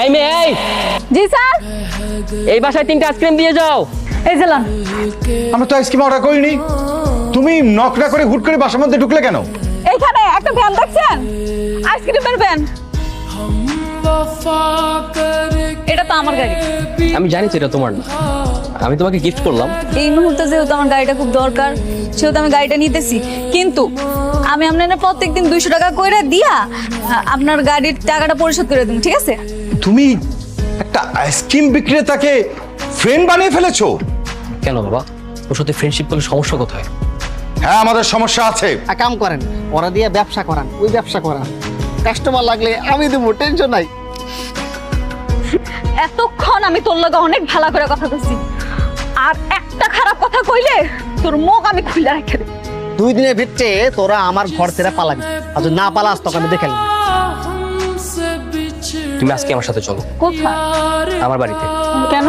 এই মেয়ে, এই জি স্যার। এই বাসায় 3টা আইসক্রিম দিয়ে যাও। এই জেলান। আমরা তো আইসক্রিম অর্ডার করিনি। তুমি নক না করে হুট করে বাসার মধ্যে ঢুকলে কেন? এইখানে একটা ভ্যান দেখছেন, আইসক্রিমের ভ্যান। এটা তো আমার গাড়ি। আমি জানি তো এটা তোমার না, আমি তোমাকে গিফট করলাম। এই মুহূর্তে যেহেতু আমার গাড়িটা খুব দরকার, সেহেতু আমি গাড়িটা নিতেছি। কিন্তু আমি আপনার প্রত্যেকদিন 200 টাকা করে দিয়া আপনার গাড়ির টাকাটা পরিশোধ করে দেবো, ঠিক আছে? তুমি একটা আইসক্রিম বিক্রেতাকে ফ্রেন্ড বানিয়ে ফেলেছো? কেন বাবা, ওর সাথে ফ্রেন্ডশিপ করলে সমস্যা কোথায়? হ্যাঁ, আমাদের সমস্যা আছে। কাম করেন, ওরা দিয়ে ব্যবসা করান, ওই ব্যবসা করান। কাস্টমার লাগলে আমি দেবো, টেনশন নাই। এতক্ষণ আমি তোর লগে অনেক ভালো করে কথা কইছি, আর একটা খারাপ কথা কইলে তোর মুখ আমি খুলে রেখে দেব। 2 দিনের ভিতরে তোরা আমার ঘর ছেড়ে পালাবি, আর যদি না পালাস তোকে আমি দেখে নিবো। তুমি আজকে আমার সাথে চলো কোথায়? আমার বাড়িতে। কেন?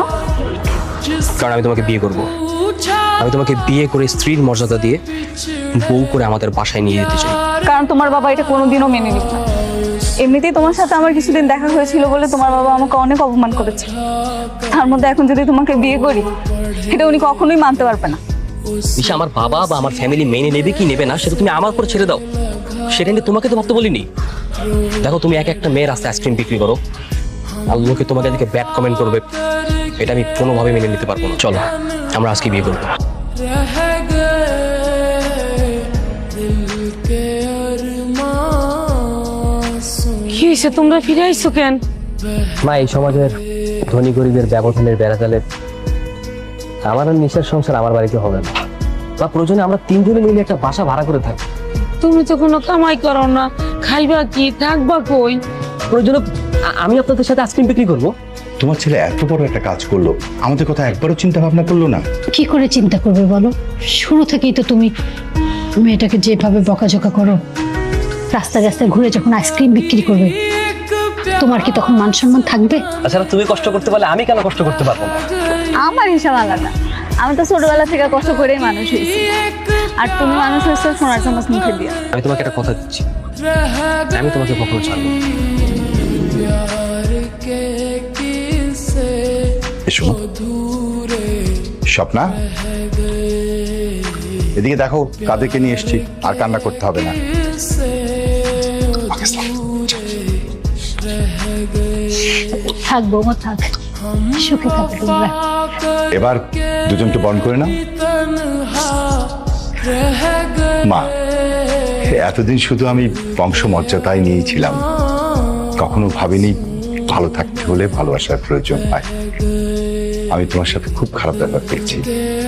কারণ আমি তোমাকে বিয়ে করব। আমি তোমাকে বিয়ে করে স্ত্রীর মর্যাদা দিয়ে বউ করে আমাদের বাসায় নিয়ে যেতে চাই। কারণ তোমার বাবা এটা কোনোদিনও মেনে নিত না। এমনিতেই তোমার সাথে আমার কিছুদিন দেখা হয়েছিল বলে তোমার বাবা আমাকে অনেক অপমান করেছে। তার মধ্যে এখন যদি তোমাকে বিয়ে করি, এটা উনি কখনোই মানতে পারবে না। দিশা, আমার বাবা বা আমার ফ্যামিলি মেনে নেবে কি নেবে না সেটা তুমি আমার উপর ছেড়ে দাও। সেটা নিয়ে তোমাকে তো ভাবতে বলিনি। দেখো, তুমি একটা মেয়ের রাস্তায় আইসক্রিম বিক্রি করো, আর লোকে তোমাকে দেখে ব্যাড কমেন্ট করবে, এটা আমি কোনোভাবে মেনে নিতে পারবো না। চলো আমরা আজকে বিয়ে করবো। কি হয়েছে, তোমরা ফিরে আইছো কেন? মা, এই সমাজের ধনী গরিবের ব্যবধানের বেড়াতালে আমার আর নিশার সংসার আমার বাড়িতে হবে না। বা প্রয়োজনে আমরা 3 জনে মিলে একটা বাসা ভাড়া করে থাকি। তুমি তো কোনো কামাই করো না, খাইবা কি, থাকবা কই? প্রয়োজনে আমি আপনাদের সাথে আইসক্রিম বিক্রি করবো। তোমার ছেলে এত বড় একটা কাজ করলো, আমাদের কথা একবারও চিন্তা ভাবনা করলো না। কি করে চিন্তা করবে বলো? শুরু থেকেই তো তুমি মেয়েটাকে যেভাবে বকাঝকা করো, রাস্তায় রাস্তায় ঘুরে যখন আইসক্রিম বিক্রি করবে, তোমার কি তখন মান সম্মান থাকবে? তাছাড়া তুমি কষ্ট করতে পারলে আমি কেন কষ্ট করতে পারবো না? আমার হিসাব আলাদা। আমি তো ছোটবেলা থেকে কষ্ট করেই মানুষ হয়েছি, আর তুমি মানুষ হয়েছো সোনার চামচ মুখে দিয়ে। আমি তোমাকে একটা কথা দিচ্ছি, আমি তোমাকে কখনো ছাড়বো না। এসো স্বপ্না, এদিকে দেখো কাদেরকে নিয়ে এসেছি, আর কান্না করতে হবে না। থাকবো মা, থাক, সুখে থাকবে তোমরা। এবার দুজনকে বন্ধ করে নাও। মা, এতদিন শুধু আমি বংশমর্যাদায় নিয়েছিলাম, কখনো ভাবিনি ভালো থাকতে হলে ভালোবাসার প্রয়োজন হয়। আমি তোমার সাথে খুব খারাপ ব্যাপার পেয়েছি,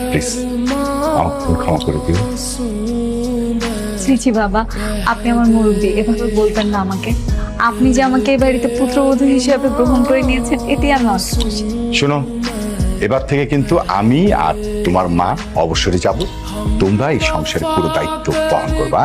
প্লিজ আমাকে ক্ষমা করে দিও। শ্রীচি বাবা, আপনি আমার মুরব্বী, এভাবে বলবেন না আমাকে। আপনি যে আমাকে এই বাড়িতে পুত্রবধূ হিসেবে গ্রহণ করে নিয়েছেন, এটি আমি অনেক খুশি। শোনো, এবার থেকে কিন্তু আমি আর তোমার মা অবসরে যাব, তোমরা এই সংসারের পুরো দায়িত্ব পালন করবা।